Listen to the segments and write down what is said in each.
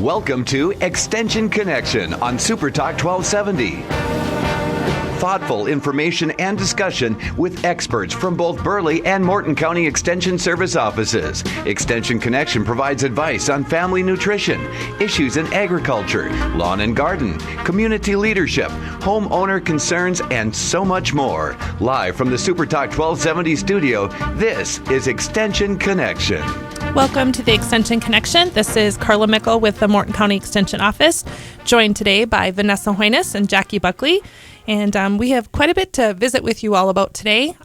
Welcome to Extension Connection on Super Talk 1270. Thoughtful information and discussion with experts from both Burleigh and Morton County Extension Service offices. Extension Connection provides advice on family nutrition, issues in agriculture, lawn and garden, community leadership, homeowner concerns, and so much more. Live from the Super Talk 1270 studio, this is Extension Connection. Welcome to the Extension Connection. This is Carla Mickle with the Morton County Extension Office, joined today by Vanessa Hoynes and Jackie Buckley. And we have quite a bit to visit with you all about today.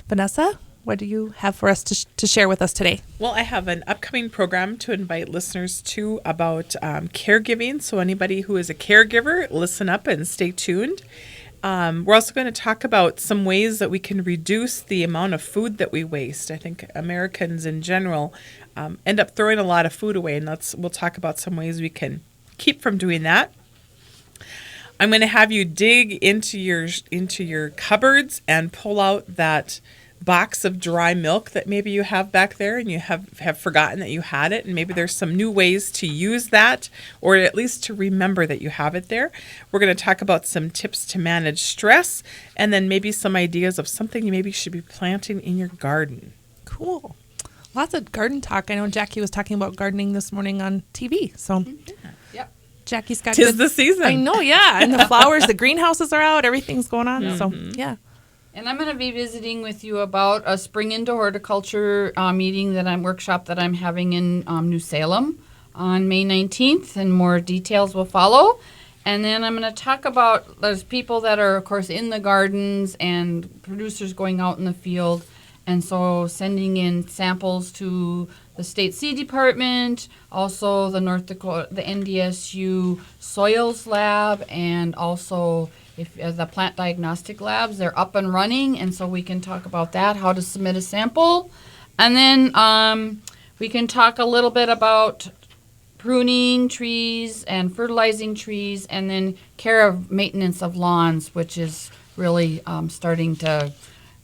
Vanessa, what do you have for us to share with us today? Well, I have an upcoming program to invite listeners to about caregiving. So anybody who is a caregiver, listen up and stay tuned. We're also going to talk about some ways that we can reduce the amount of food that we waste. I think Americans in general end up throwing a lot of food away, and we'll talk about some ways we can keep from doing that. I'm going to have you dig into your cupboards and pull out that box of dry milk that maybe you have back there and you have forgotten that you had it, and maybe there's some new ways to use that, or at least to remember that you have it there. We're going to talk about some tips to manage stress, and then maybe some ideas of something you maybe should be planting in your garden. Cool. Lots of garden talk. I know Jackie was talking about gardening this morning on TV. So Yep. Jackie's got Tis the season. I know, yeah. And the flowers, the greenhouses are out, everything's going on. Mm-hmm. So, yeah. And I'm going to be visiting with you about a Spring into Horticulture workshop that I'm having in New Salem on May 19th, and more details will follow. And then I'm going to talk about those people that are, of course, in the gardens and producers going out in the field, and so sending in samples to the State Seed Department, also the North Dakota, the NDSU Soils Lab, and also the plant diagnostic labs. They're up and running, and so we can talk about that, how to submit a sample. And then we can talk a little bit about pruning trees and fertilizing trees, and then care of maintenance of lawns, which is really starting to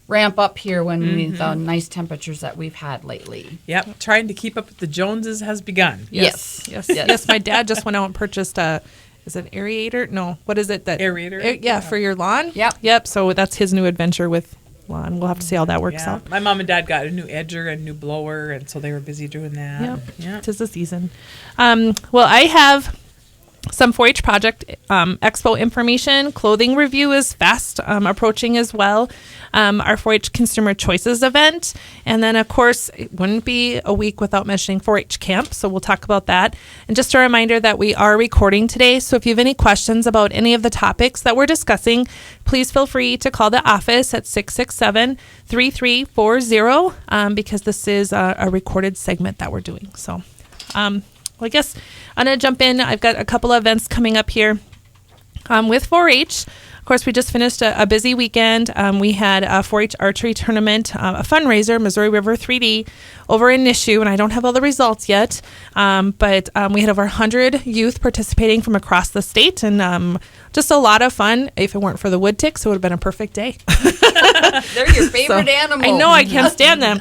ramp up here when the nice temperatures that we've had lately. Yep, trying to keep up with the Joneses has begun. Yes. My dad just went out and purchased is it aerator? No, what is it? Aerator? For your lawn? Yep. So that's his new adventure with lawn. We'll have to see how that works out. My mom and dad got a new edger and new blower, and so they were busy doing that. Yep. 'Tis the season. Well, I have some 4-H project expo information. Clothing review is fast approaching as well. Our 4-H Consumer Choices event. And then, of course, it wouldn't be a week without mentioning 4-H camp. So we'll talk about that. And just a reminder that we are recording today. So if you have any questions about any of the topics that we're discussing, please feel free to call the office at 667-3340 because this is a recorded segment that we're doing. So well, I guess I'm going to jump in. I've got a couple of events coming up here with 4-H. Of course, we just finished a busy weekend. We had a 4-H archery tournament, a fundraiser, Missouri River 3D, over in Nishu, and I don't have all the results yet, but we had over 100 youth participating from across the state, and just a lot of fun. If it weren't for the wood ticks, it would have been a perfect day. They're your favorite animal. I know, I can't stand them.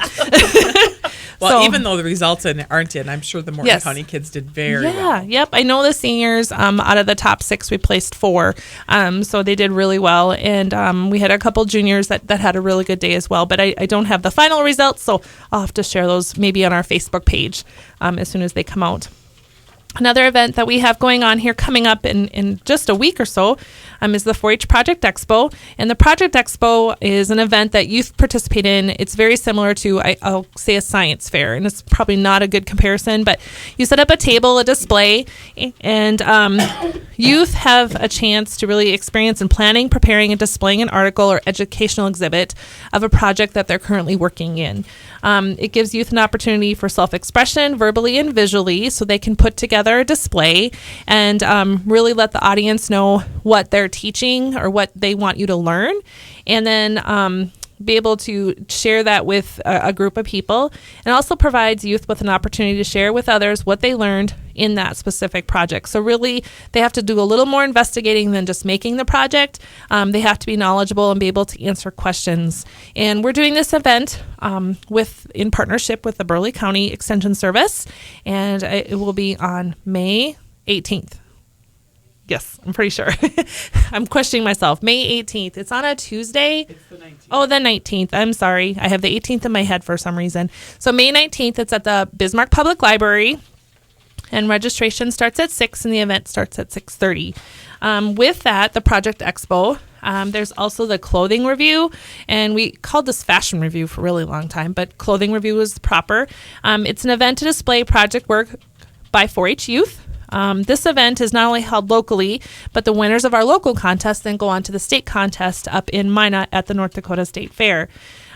Well, even though the results aren't in, I'm sure the Morton County kids did very well. Yep. I know the seniors, out of the top 6, we placed 4. So they did really well. And we had a couple juniors that had a really good day as well. But I don't have the final results, so I'll have to share those maybe on our Facebook page as soon as they come out. Another event that we have going on here coming up in just a week or so is the 4-H Project Expo. And the Project Expo is an event that youth participate in. It's very similar to, I'll say, a science fair. And it's probably not a good comparison, but you set up a table, a display, and youth have a chance to really experience in planning, preparing, and displaying an article or educational exhibit of a project that they're currently working in. It gives youth an opportunity for self-expression, verbally and visually, so they can put together a display and really let the audience know what they're teaching or what they want you to learn. And then be able to share that with a group of people, and also provides youth with an opportunity to share with others what they learned in that specific project. So really, they have to do a little more investigating than just making the project. They have to be knowledgeable and be able to answer questions. And we're doing this event in partnership with the Burleigh County Extension Service, and it will be on May 18th. Yes, I'm pretty sure. I'm questioning myself. May 18th. It's on a Tuesday. It's the 19th. Oh, the 19th. I'm sorry. I have the 18th in my head for some reason. So May 19th, it's at the Bismarck Public Library, and registration starts at 6 and the event starts at 6:30. With that, the Project Expo, there's also the clothing review, and we called this fashion review for a really long time, but clothing review is proper. It's an event to display project work by 4-H youth. This event is not only held locally, but the winners of our local contest then go on to the state contest up in Minot at the North Dakota State Fair.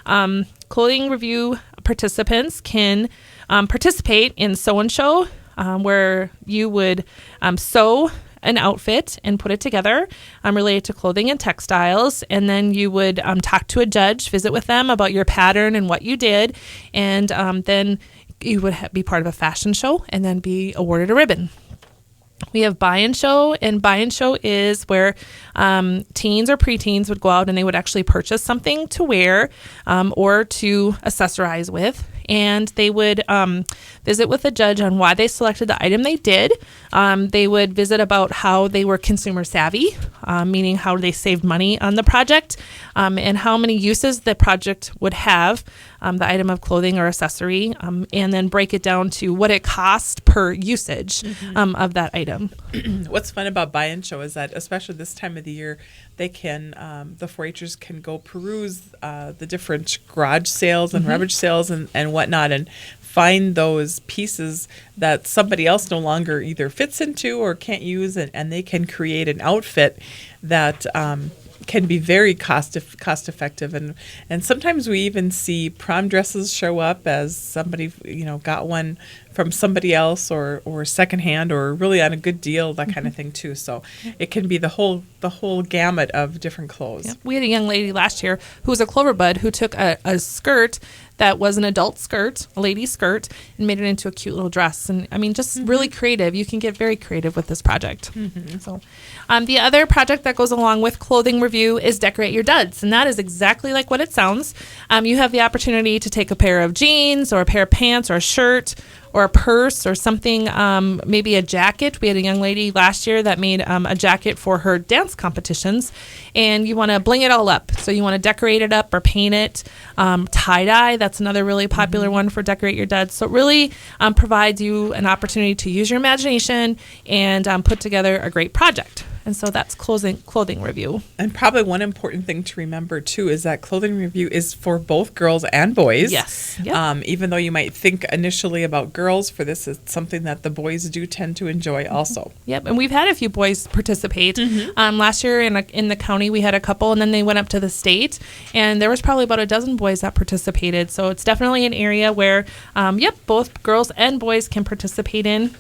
Clothing review participants can participate in sew and show, where you would sew an outfit and put it together related to clothing and textiles, and then you would talk to a judge, visit with them about your pattern and what you did, and then you would be part of a fashion show and then be awarded a ribbon. We have buy and show, and buy and show is where teens or preteens would go out and they would actually purchase something to wear or to accessorize with. And they would visit with a judge on why they selected the item they did. They would visit about how they were consumer savvy, meaning how they saved money on the project, and how many uses the project would have, the item of clothing or accessory, and then break it down to what it cost per usage of that item. What's fun about buy and show is that, especially this time of the year, they can, the 4-Hers can go peruse the different garage sales and rummage sales and whatnot, and find those pieces that somebody else no longer either fits into or can't use, and they can create an outfit that can be very cost effective, and sometimes we even see prom dresses show up as somebody got one from somebody else or secondhand or really on a good deal, that kind of thing too. So it can be the whole gamut of different clothes. Yeah. We had a young lady last year who was a Cloverbud who took a skirt that was an adult skirt, a lady skirt, and made it into a cute little dress. And I mean, just really creative. You can get very creative with this project. So the other project that goes along with clothing review is Decorate Your Duds. And that is exactly like what it sounds. You have the opportunity to take a pair of jeans or a pair of pants or a shirt or a purse or something, maybe a jacket. We had a young lady last year that made a jacket for her dance competitions, and you want to bling it all up. So you want to decorate it up or paint it. Tie-dye, that's another really popular one for Decorate Your Duds. So it really provides you an opportunity to use your imagination and put together a great project. And so that's clothing review. And probably one important thing to remember, too, is that clothing review is for both girls and boys. Yes. Yep. Even though you might think initially about girls, for this is something that the boys do tend to enjoy also. Yep. And we've had a few boys participate. Last year in the county, we had a couple, and then they went up to the state, and there was probably about a dozen boys that participated. So it's definitely an area where, both girls and boys can participate in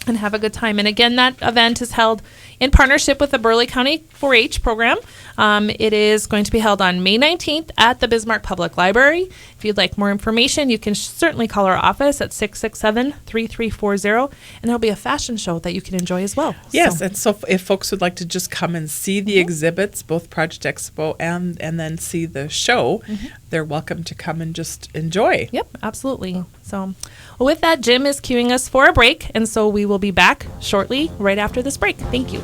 and have a good time. And again, that event is held in partnership with the Burleigh County 4-H program. It is going to be held on May 19th at the Bismarck Public Library. If you'd like more information, you can certainly call our office at 667-3340, and there'll be a fashion show that you can enjoy as well. Yes, and so if folks would like to just come and see the exhibits, both Project Expo and then see the show, they're welcome to come and just enjoy. Yep, absolutely. So with that, Jim is cueing us for a break, and so we will be back shortly right after this break. Thank you.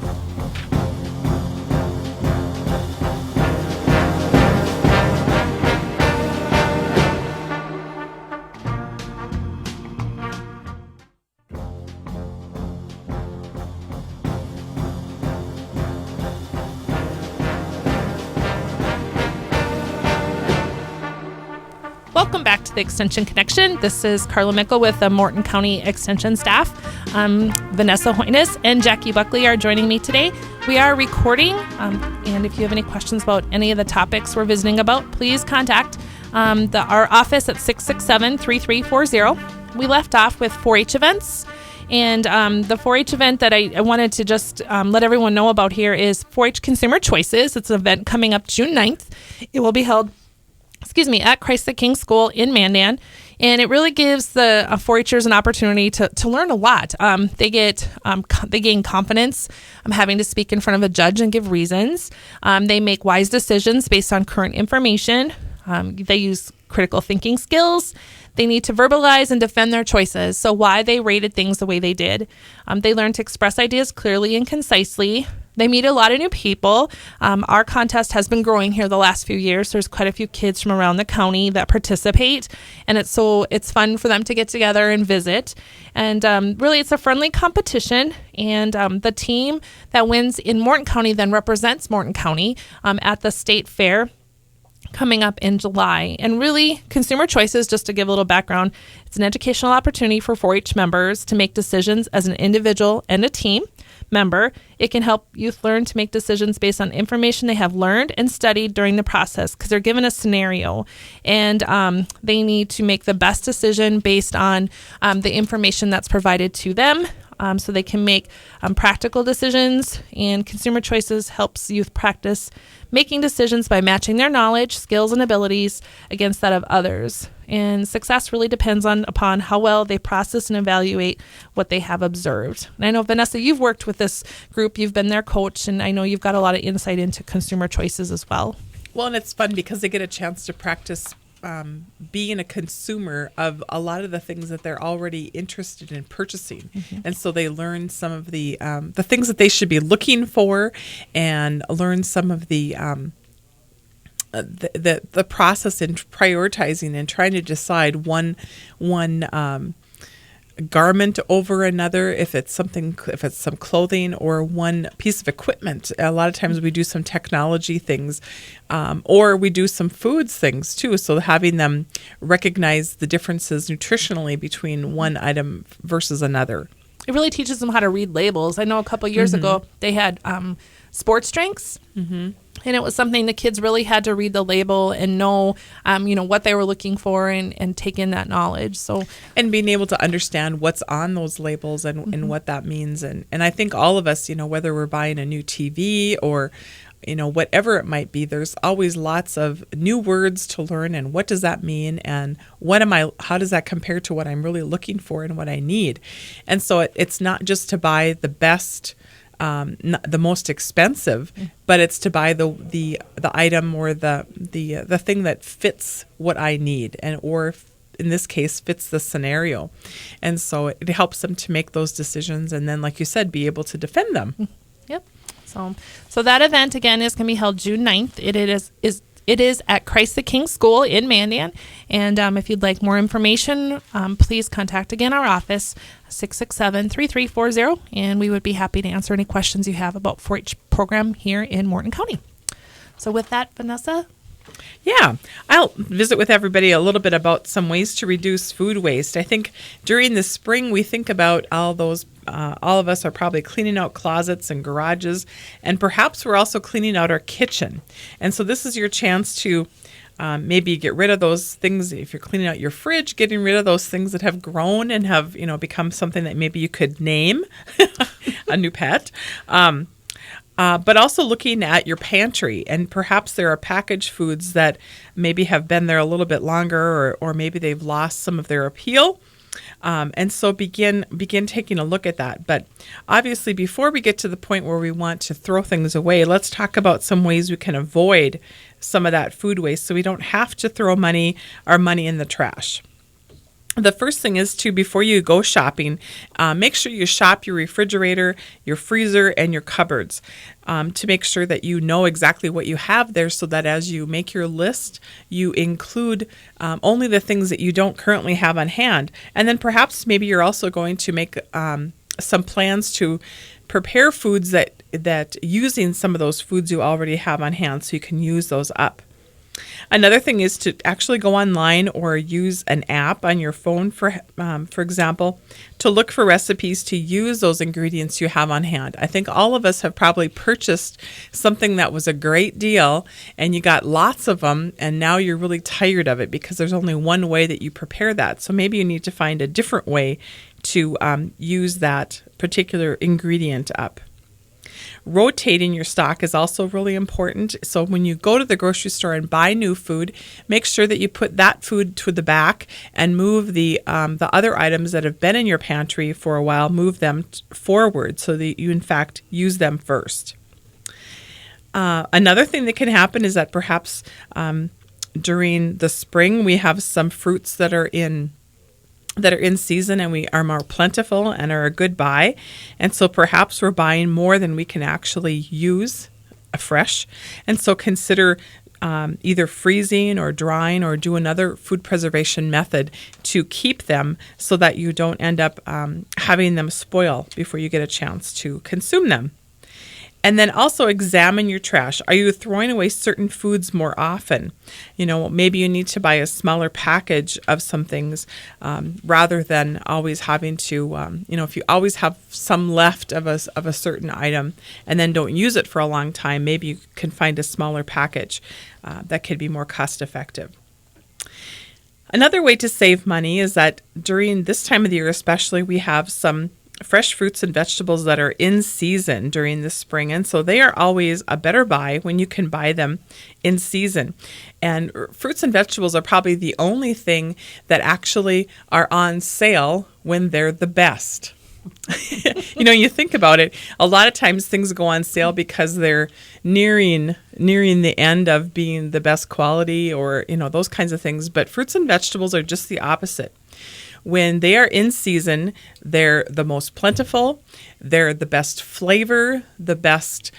Welcome back to the Extension Connection. This is Carla Mickle with the Morton County Extension staff. Vanessa Hoynes and Jackie Buckley are joining me today. We are recording, and if you have any questions about any of the topics we're visiting about, please contact our office at 667-3340. We left off with 4-H events, and the 4-H event that I wanted to just let everyone know about here is 4-H Consumer Choices. It's an event coming up June 9th. It will be held at Christ the King School in Mandan. And it really gives the 4-Hers an opportunity to learn a lot. They gain confidence having to speak in front of a judge and give reasons. They make wise decisions based on current information. They use critical thinking skills. They need to verbalize and defend their choices, so why they rated things the way they did. They learn to express ideas clearly and concisely. They meet a lot of new people. Our contest has been growing here the last few years. There's quite a few kids from around the county that participate, and it's fun for them to get together and visit. And really, it's a friendly competition. And the team that wins in Morton County then represents Morton County at the state fair coming up in July. And really, Consumer Choices, just to give a little background, it's an educational opportunity for 4-H members to make decisions as an individual and a team member. It can help youth learn to make decisions based on information they have learned and studied during the process, because they're given a scenario and they need to make the best decision based on the information that's provided to them. So they can make practical decisions, and Consumer Choices helps youth practice making decisions by matching their knowledge, skills, and abilities against that of others. And success really depends upon how well they process and evaluate what they have observed. And I know, Vanessa, you've worked with this group, you've been their coach, and I know you've got a lot of insight into Consumer Choices as well. Well, and it's fun because they get a chance to practice being a consumer of a lot of the things that they're already interested in purchasing. Mm-hmm. And so they learn some of the things that they should be looking for, and learn some of the process in prioritizing and trying to decide one garment over another, if it's some clothing or one piece of equipment. A lot of times we do some technology things, or we do some foods things too. So having them recognize the differences nutritionally between one item versus another. It really teaches them how to read labels. I know a couple years ago they had sports drinks. Mm-hmm. And it was something the kids really had to read the label and know, what they were looking for and take in that knowledge. So, and being able to understand what's on those labels and what that means. And I think all of us, whether we're buying a new TV or, whatever it might be, there's always lots of new words to learn. And what does that mean? And how does that compare to what I'm really looking for and what I need? And so it's not just to buy the best, not the most expensive, but it's to buy the item or the thing that fits what I need, or in this case fits the scenario. And so it helps them to make those decisions, and then, like you said, be able to defend them. Yep. So that event again is going to be held June 9th. It is at Christ the King School in Mandan. And if you'd like more information, please contact again our office, 667-3340, and we would be happy to answer any questions you have about 4-H program here in Morton County. So with that, Vanessa? Yeah, I'll visit with everybody a little bit about some ways to reduce food waste. I think during the spring we think about all of us are probably cleaning out closets and garages, and perhaps we're also cleaning out our kitchen. And so this is your chance to maybe get rid of those things. If you're cleaning out your fridge, getting rid of those things that have grown and have become something that maybe you could name a new pet. But also looking at your pantry, and perhaps there are packaged foods that maybe have been there a little bit longer, or maybe they've lost some of their appeal. And so begin taking a look at that. But obviously, before we get to the point where we want to throw things away, let's talk about some ways we can avoid some of that food waste so we don't have to throw our money in the trash. The first thing is before you go shopping, make sure you shop your refrigerator, your freezer, and your cupboards to make sure that you know exactly what you have there, so that as you make your list, you include only the things that you don't currently have on hand. And then perhaps maybe you're also going to make some plans to prepare foods that using some of those foods you already have on hand, so you can use those up. Another thing is to actually go online or use an app on your phone, for example, to look for recipes to use those ingredients you have on hand. I think all of us have probably purchased something that was a great deal and you got lots of them, and now you're really tired of it because there's only one way that you prepare that. So maybe you need to find a different way to use that particular ingredient up. Rotating your stock is also really important. So when you go to the grocery store and buy new food, make sure that you put that food to the back and move the other items that have been in your pantry for a while, move them forward so that you in fact use them first. Another thing that can happen is that perhaps during the spring we have some fruits that are in season and we are more plentiful and are a good buy. And so perhaps we're buying more than we can actually use fresh. And so consider either freezing or drying or do another food preservation method to keep them so that you don't end up having them spoil before you get a chance to consume them. And then also examine your trash. Are you throwing away certain foods more often? Maybe you need to buy a smaller package of some things rather than always having to, if you always have some left of a certain item and then don't use it for a long time, maybe you can find a smaller package that could be more cost effective. Another way to save money is that during this time of the year especially, we have some fresh fruits and vegetables that are in season during the spring. And so they are always a better buy when you can buy them in season. And fruits and vegetables are probably the only thing that actually are on sale when they're the best. You think about it, a lot of times things go on sale because they're nearing the end of being the best quality or, those kinds of things. But fruits and vegetables are just the opposite. When they are in season, they're the most plentiful, they're the best flavor, the best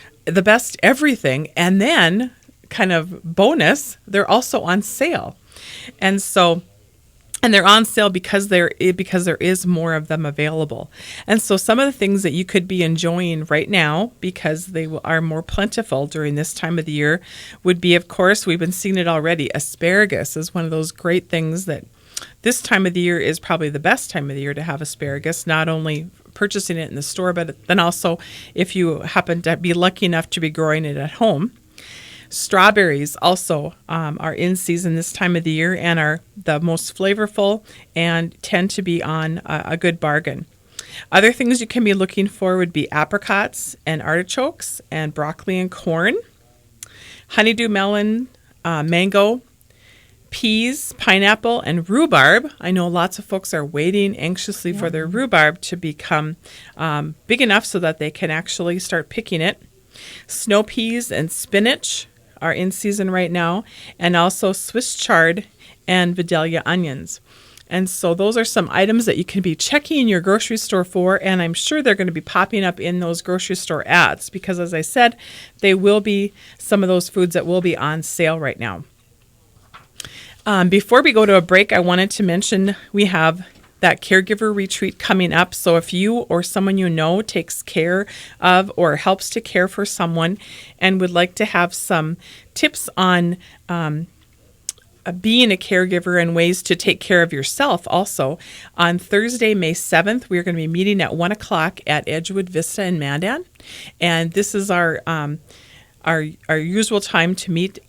everything, and then kind of bonus, they're also on sale. And they're on sale because there is more of them available. And so some of the things that you could be enjoying right now because they are more plentiful during this time of the year would be, of course, we've been seeing it already, asparagus is one of those great things that this time of the year is probably the best time of the year to have asparagus, not only purchasing it in the store, but then also if you happen to be lucky enough to be growing it at home. Strawberries also are in season this time of the year and are the most flavorful and tend to be on a good bargain. Other things you can be looking for would be apricots and artichokes and broccoli and corn, honeydew melon, mango, peas, pineapple, and rhubarb. I know lots of folks are waiting anxiously for their rhubarb to become big enough so that they can actually start picking it. Snow peas and spinach are in season right now, and also Swiss chard and Vidalia onions. And so those are some items that you can be checking your grocery store for, and I'm sure they're going to be popping up in those grocery store ads because, as I said, they will be some of those foods that will be on sale right now. Before we go to a break, I wanted to mention we have that caregiver retreat coming up. So if you or someone you know takes care of or helps to care for someone and would like to have some tips on being a caregiver and ways to take care of yourself also, on Thursday, May 7th, we're going to be meeting at 1 o'clock at Edgewood Vista in Mandan. And this is our usual time to meet.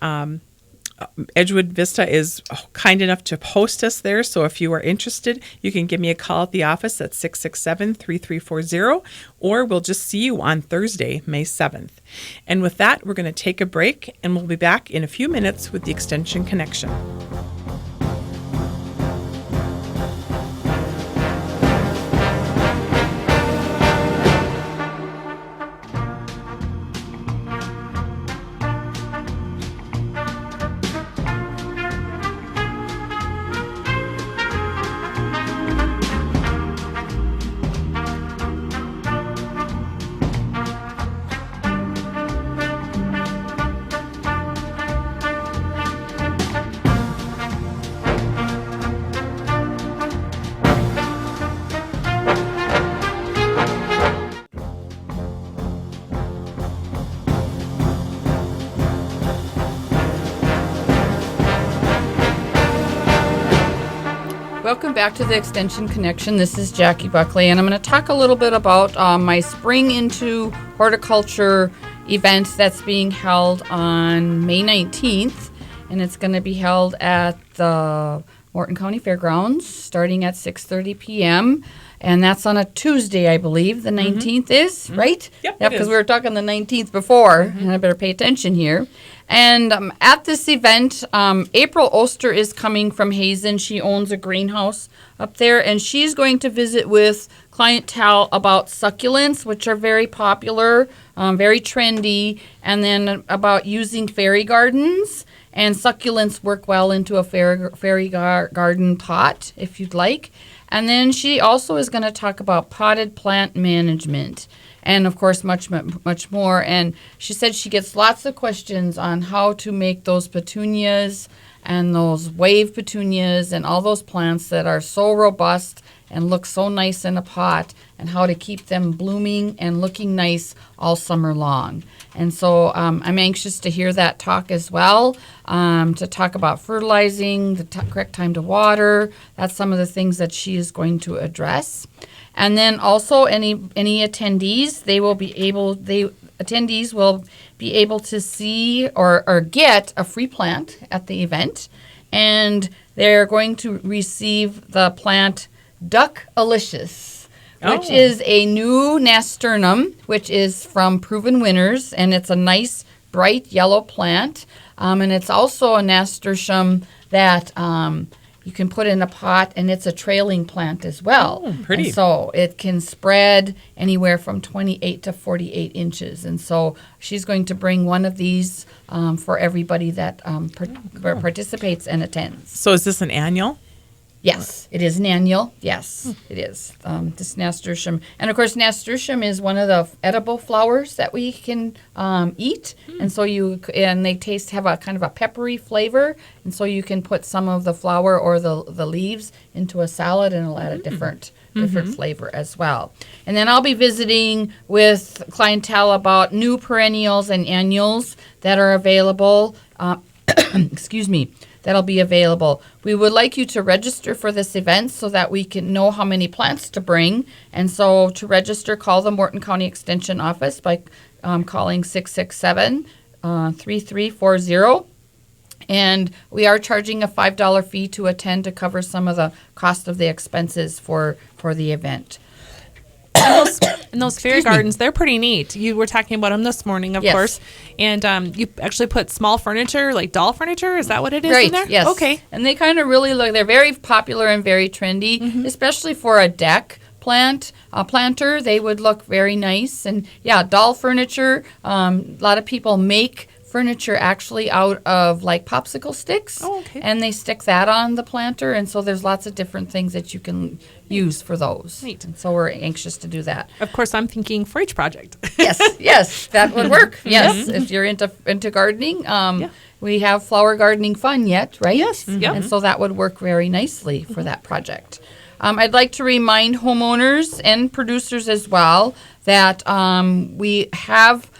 Edgewood Vista is kind enough to host us there, so if you are interested, you can give me a call at the office at 667-3340, or we'll just see you on Thursday, May 7th. And with that, we're going to take a break, and we'll be back in a few minutes with the Extension Connection. Welcome back to the Extension Connection. This is Jackie Buckley, and I'm going to talk a little bit about my Spring into Horticulture event that's being held on May 19th, and it's going to be held at the Morton County Fairgrounds, starting at 6:30 p.m. And that's on a Tuesday, I believe. The 19th is, right? Yep, it because is. we were talking the 19th before, and I better pay attention here. And at this event, April Oster is coming from Hazen. She owns a greenhouse up there, and she's going to visit with clientele about succulents, which are very popular, very trendy, and then about using fairy gardens. And succulents work well into a fairy garden pot, if you'd like. And then she also is going to talk about potted plant management and, of course, much more. And she said she gets lots of questions on how to make those petunias and those wave petunias and all those plants that are so robust and look so nice in a pot, and how to keep them blooming and looking nice all summer long. And so I'm anxious to hear that talk as well, to talk about fertilizing, the correct time to water. That's some of the things that she is going to address. And then also any attendees, attendees will be able to see or get a free plant at the event, and they're going to receive the plant Duck Alicious, which is a new nasturtium, which is from Proven Winners, and it's a nice bright yellow plant. And it's also a nasturtium that you can put in a pot, and it's a trailing plant as well. Oh, pretty. And so it can spread anywhere from 28 to 48 inches. And so she's going to bring one of these for everybody that participates and attends. So is this an annual? Yes, it is an annual. Yes, it is. This nasturtium. And, of course, nasturtium is one of the edible flowers that we can eat. And so they have a kind of a peppery flavor. And so you can put some of the flower or the leaves into a salad, and it'll add a different flavor as well. And then I'll be visiting with clientele about new perennials and annuals that are available. Excuse me. That'll be available. We would like you to register for this event so that we can know how many plants to bring. And so to register, call the Morton County Extension office by calling 667-3340. And we are charging a $5 fee to attend to cover some of the cost of the expenses for the event. And those fairy gardens, they're pretty neat. You were talking about them this morning, of course. And you actually put small furniture, like doll furniture. Is that what it is in there? Right, yes. Okay. And they kind of really look, they're very popular and very trendy, especially for a deck planter. They would look very nice. And, doll furniture. A lot of people make furniture actually out of like popsicle sticks. Oh, okay. And they stick that on the planter. And so there's lots of different things that you can use for those. Neat. And so we're anxious to do that. Of course, I'm thinking 4-H project. Yes, that would work. Yes, if you're into gardening. We have flower gardening fun yet, right? Yes. Yep. And so that would work very nicely for that project. I'd like to remind homeowners and producers as well that we have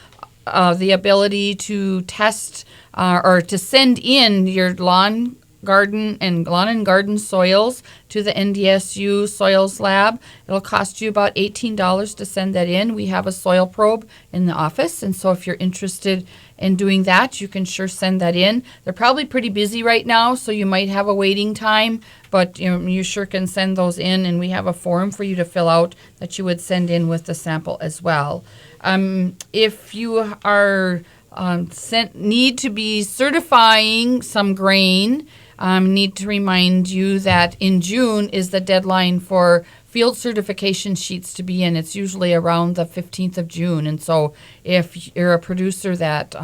the ability to test or to send in your lawn and garden soils to the NDSU Soils Lab. It'll cost you about $18 to send that in. We have a soil probe in the office, and so if you're interested in doing that, you can sure send that in. They're probably pretty busy right now, so you might have a waiting time, but you sure can send those in, and we have a form for you to fill out that you would send in with the sample as well. If you are need to be certifying some grain, need to remind you that in June is the deadline for field certification sheets to be in. It's usually around the 15th of June. And so if you're a producer that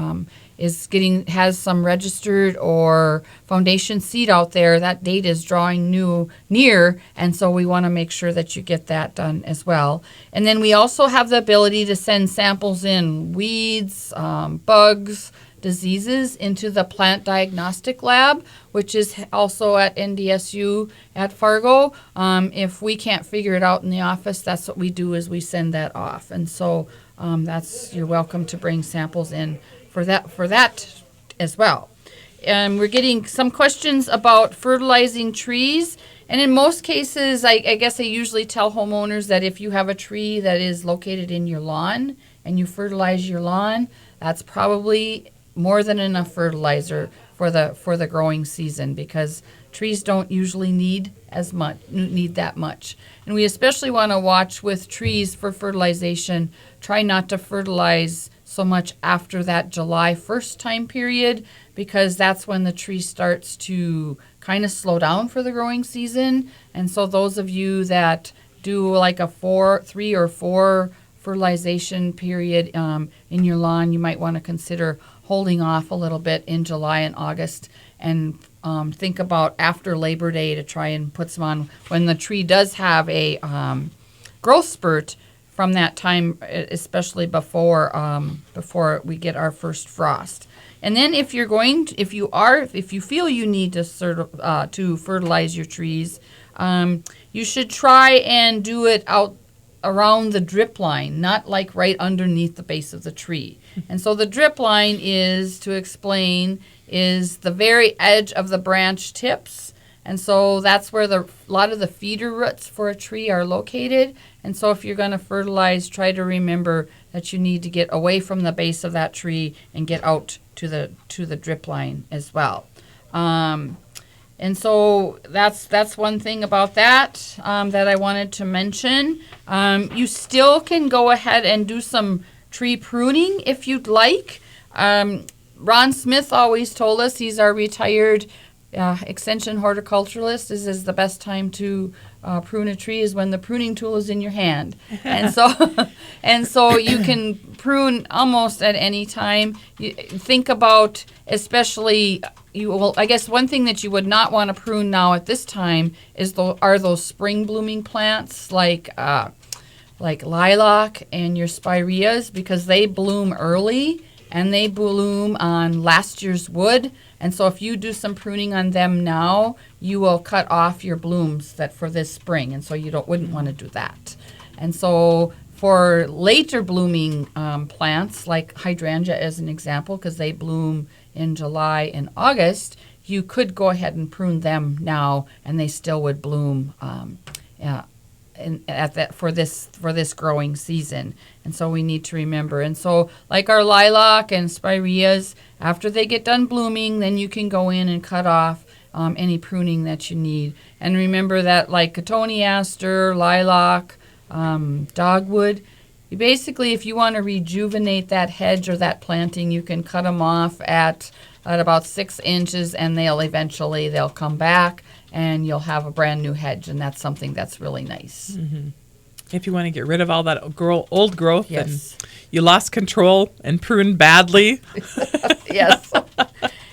has some registered or foundation seed out there, that date is drawing near. And so we want to make sure that you get that done as well. And then we also have the ability to send samples in, weeds, bugs, diseases, into the plant diagnostic lab, which is also at NDSU at Fargo. If we can't figure it out in the office, that's what we do, is we send that off. And so you're welcome to bring samples in for that as well. We're getting some questions about fertilizing trees. And in most cases, I guess I usually tell homeowners that if you have a tree that is located in your lawn and you fertilize your lawn, that's probably more than enough fertilizer for the growing season, because trees don't usually need that much. And we especially want to watch with trees for fertilization. Try not to fertilize so much after that July 1st time period, because that's when the tree starts to kind of slow down for the growing season. And so those of you that do like a 3 or 4 fertilization period in your lawn, you might want to consider holding off a little bit in July and August, and think about after Labor Day to try and put some on when the tree does have a growth spurt from that time, especially before we get our first frost. And then if you feel you need to fertilize your trees, you should try and do it out around the drip line, not like right underneath the base of the tree. And so the drip line is the very edge of the branch tips. And so that's where a lot of the feeder roots for a tree are located. And so if you're going to fertilize, try to remember that you need to get away from the base of that tree and get out to the drip line as well. And so that's one thing about that that I wanted to mention. You still can go ahead and do some tree pruning if you'd like. Ron Smith always told us, he's our retired extension horticulturalist, is the best time to prune a tree is when the pruning tool is in your hand. And so you can prune almost at any time. You think about, especially, I guess one thing that you would not want to prune now at this time are those spring blooming plants like lilac and your spireas, because they bloom early and they bloom on last year's wood. And so if you do some pruning on them now, you will cut off your blooms for this spring. And so you wouldn't want to do that. And so for later blooming plants, like hydrangea as an example, because they bloom in July and August, you could go ahead and prune them now, and they still would bloom for this growing season. And so we need to remember. And so like our lilac and spireas, after they get done blooming, then you can go in and cut off any pruning that you need. And remember that like cotoneaster, lilac, dogwood, basically if you want to rejuvenate that hedge or that planting, you can cut them off at about 6 inches, and they'll come back and you'll have a brand new hedge, and that's something that's really nice. Mm-hmm. If you want to get rid of all that old growth, yes, and you lost control and pruned badly. Yes.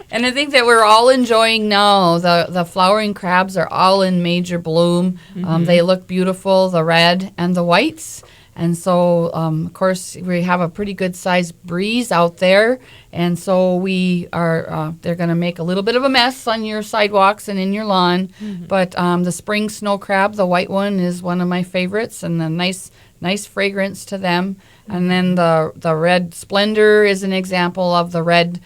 And I think that we're all enjoying now. The flowering crabs are all in major bloom. Mm-hmm. They look beautiful, the red and the whites. And so, of course, we have a pretty good sized breeze out there. And so they're going to make a little bit of a mess on your sidewalks and in your lawn. Mm-hmm. But the spring snow crab, the white one, is one of my favorites, and a nice fragrance to them. Mm-hmm. And then the red splendor is an example of the red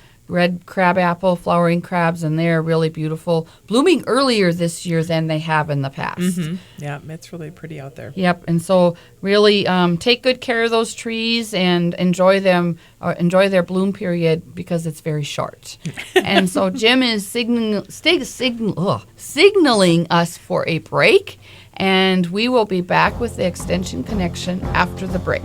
crabapple flowering crabs, and they're really beautiful, blooming earlier this year than they have in the past. Mm-hmm. Yeah, it's really pretty out there. Yep, and so really take good care of those trees and enjoy their bloom period, because it's very short. And so Jim is signaling us for a break, and we will be back with the Extension Connection after the break.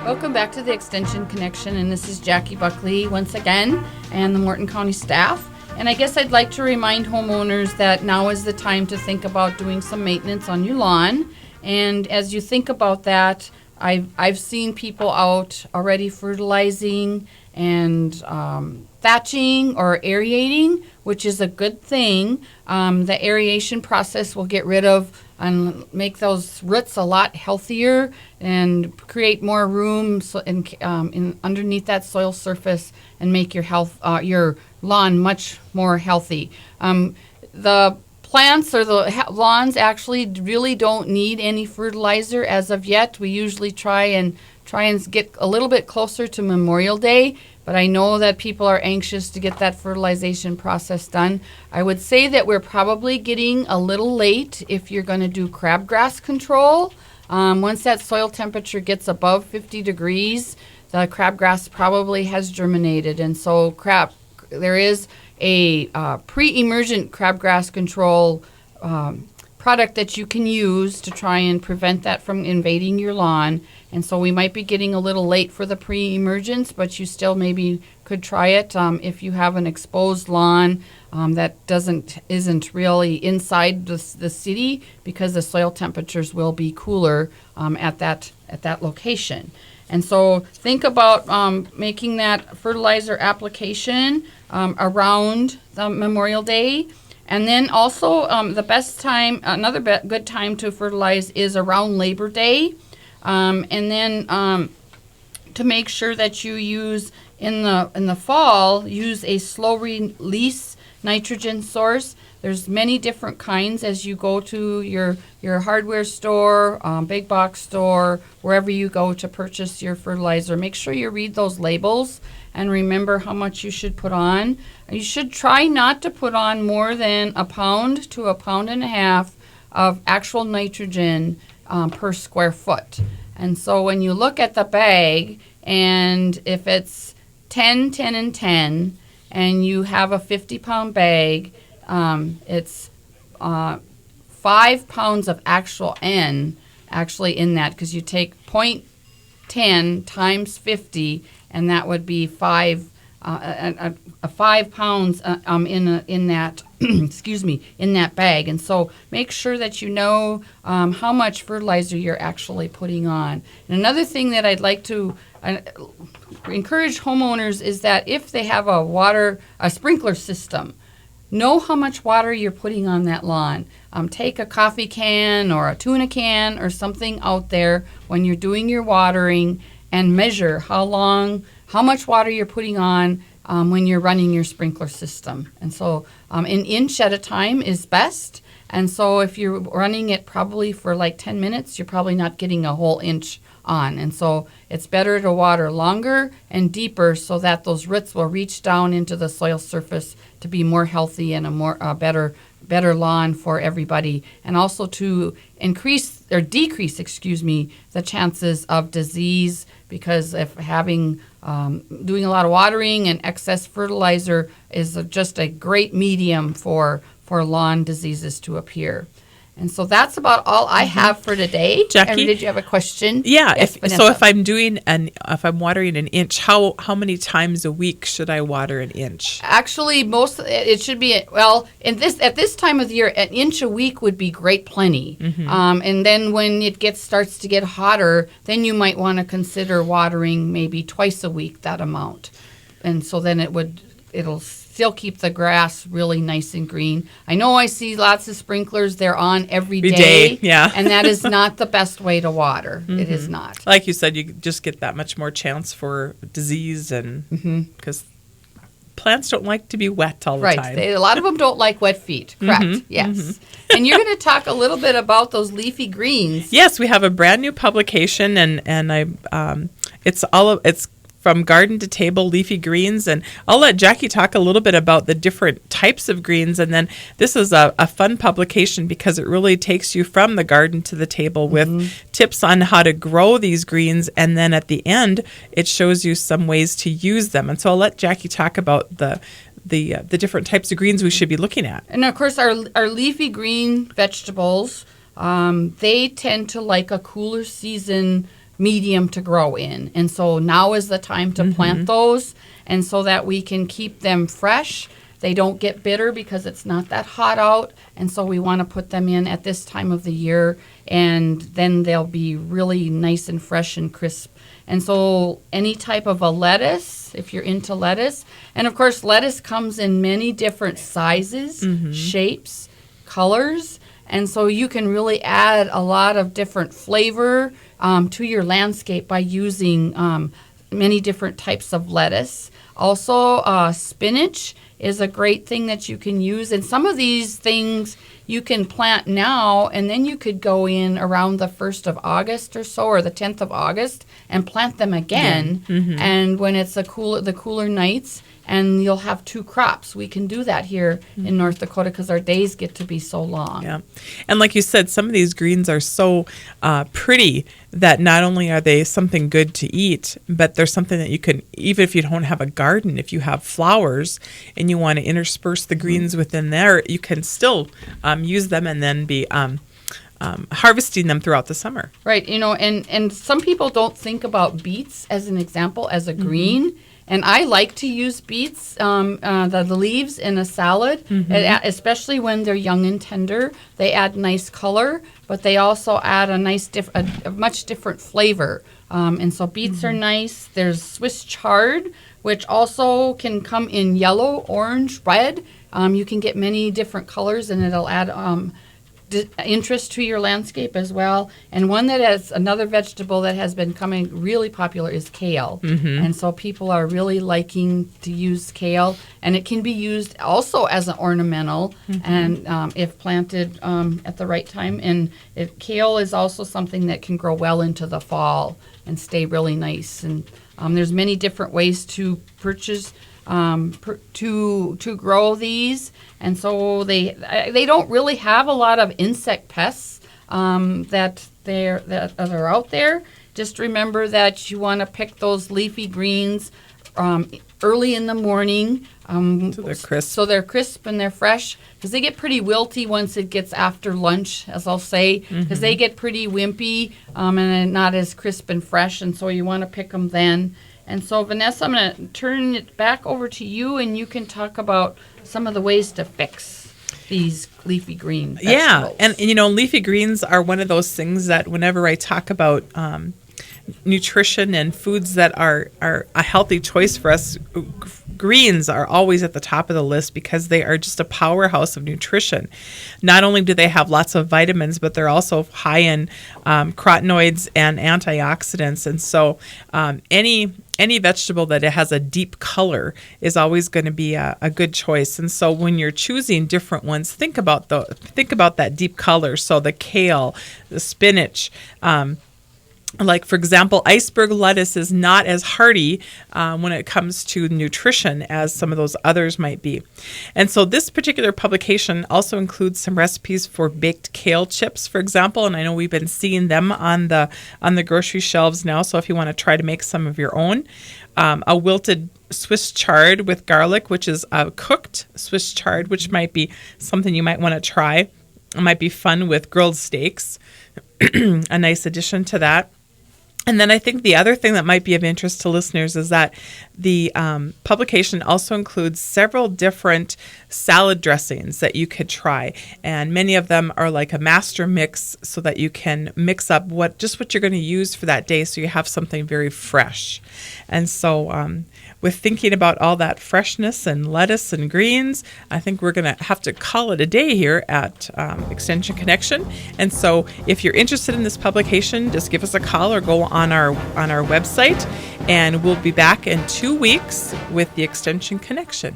Welcome back to the Extension Connection, and this is Jackie Buckley once again, and the Morton County staff. And I guess I'd like to remind homeowners that now is the time to think about doing some maintenance on your lawn. And as you think about that, I've seen people out already fertilizing and thatching or aerating, which is a good thing. The aeration process will get rid of and make those roots a lot healthier and create more room underneath that soil surface and make your lawn much more healthy. The plants or the lawns actually really don't need any fertilizer as of yet. We usually try and get a little bit closer to Memorial Day, but I know that people are anxious to get that fertilization process done. I would say that we're probably getting a little late if you're going to do crabgrass control. Once that soil temperature gets above 50 degrees, the crabgrass probably has germinated, and so there is a pre-emergent crabgrass control product that you can use to try and prevent that from invading your lawn. And so we might be getting a little late for the pre-emergence, but you still maybe could try it if you have an exposed lawn that isn't really inside the city, because the soil temperatures will be cooler at that location. And so think about making that fertilizer application around the Memorial Day. And then also the best time, good time to fertilize is around Labor Day. And then to make sure that you use in the fall, use a slow release nitrogen source. There's many different kinds as you go to your hardware store, big box store, wherever you go to purchase your fertilizer. Make sure you read those labels and remember how much you should put on. You should try not to put on more than 1 pound to 1.5 pounds of actual nitrogen per square foot. And so when you look at the bag, and if it's 10, 10, and 10, and you have a 50-pound bag, it's 5 pounds of actual N actually in that, because you take 0.10 times 50, and that would be 5 pounds in that in that bag. And so make sure that you know how much fertilizer you're actually putting on. And another thing that I'd like to encourage homeowners is that if they have a sprinkler system, know how much water you're putting on that lawn. Take a coffee can or a tuna can or something out there when you're doing your watering, and measure how much water you're putting on when you're running your sprinkler system. And so an inch at a time is best. And so if you're running it probably for like 10 minutes, you're probably not getting a whole inch on. And so it's better to water longer and deeper so that those roots will reach down into the soil surface to be more healthy and a better lawn for everybody, and also to decrease the chances of disease, because if doing a lot of watering and excess fertilizer is just a great medium for lawn diseases to appear. And so that's about all I have for today. Jackie, did you have a question? Yeah. Yes, if I'm watering an inch, how many times a week should I water an inch? Actually, it should be at this time of the year, an inch a week would be great plenty. Mm-hmm. And then when it starts to get hotter, then you might want to consider watering maybe twice a week that amount. And so then it'll still keep the grass really nice and green. I know I see lots of sprinklers, they're on every day. Yeah. And that is not the best way to water. Mm-hmm. It is not. Like you said, you just get that much more chance for disease, and because plants don't like to be wet all the time. A lot of them don't like wet feet. Correct. Mm-hmm. Yes. Mm-hmm. And you're going to talk a little bit about those leafy greens. Yes, we have a brand new publication, and it's from Garden to Table Leafy Greens, and I'll let Jackie talk a little bit about the different types of greens, and then this is a fun publication because it really takes you from the garden to the table with tips on how to grow these greens, and then at the end it shows you some ways to use them. And so I'll let Jackie talk about the different types of greens we should be looking at. And of course our leafy green vegetables, they tend to like a cooler season medium to grow in. And so now is the time to plant those, and so that we can keep them fresh. They don't get bitter because it's not that hot out, and so we want to put them in at this time of the year, and then they'll be really nice and fresh and crisp. And so any type of a lettuce, if you're into lettuce, and of course lettuce comes in many different sizes, shapes, colors, and so you can really add a lot of different flavor to your landscape by using many different types of lettuce. Also, spinach is a great thing that you can use. And some of these things you can plant now, and then you could go in around the 1st of August or so, or the 10th of August, and plant them again. And when it's the cooler nights, and you'll have 2 crops. We can do that here in North Dakota because our days get to be so long. Yeah. And like you said, some of these greens are so pretty that not only are they something good to eat, but they're something that you can, even if you don't have a garden, if you have flowers and you want to intersperse the greens within there, you can still use them and then be harvesting them throughout the summer. Right. And some people don't think about beets as an example, as a green. And I like to use beets, the leaves in a salad, especially when they're young and tender. They add nice color, but they also add a nice, a much different flavor. And so beets are nice. There's Swiss chard, which also can come in yellow, orange, red. You can get many different colors, and it'll add interest to your landscape as well. And one that has another vegetable that has been coming really popular is kale. And so people are really liking to use kale, and it can be used also as an ornamental and if planted at the right time. And kale is also something that can grow well into the fall and stay really nice. And there's many different ways to purchase to grow these, and so they don't really have a lot of insect pests that are out there. Just remember that you want to pick those leafy greens early in the morning, so they're crisp and they're fresh, because they get pretty wilty once it gets after lunch, as I'll say, because they get pretty wimpy and not as crisp and fresh, and so you want to pick them then. And so, Vanessa, I'm going to turn it back over to you, and you can talk about some of the ways to fix these leafy green vegetables. Yeah, and leafy greens are one of those things that whenever I talk about nutrition and foods that are a healthy choice for us, greens are always at the top of the list because they are just a powerhouse of nutrition. Not only do they have lots of vitamins, but they're also high in carotenoids and antioxidants. And so any vegetable that it has a deep color is always going to be a good choice. And so when you're choosing different ones, think about that deep color. So the kale, the spinach, like, for example, iceberg lettuce is not as hearty when it comes to nutrition as some of those others might be. And so this particular publication also includes some recipes for baked kale chips, for example, and I know we've been seeing them on the grocery shelves now, so if you want to try to make some of your own. A wilted Swiss chard with garlic, which is a cooked Swiss chard, which might be something you might want to try. It might be fun with grilled steaks, a nice addition to that. And then I think the other thing that might be of interest to listeners is that the publication also includes several different salad dressings that you could try. And many of them are like a master mix so that you can mix up what you're going to use for that day so you have something very fresh. And so with thinking about all that freshness and lettuce and greens, I think we're going to have to call it a day here at Extension Connection. And so if you're interested in this publication, just give us a call or go on our website, and we'll be back in 2 weeks with the Extension Connection.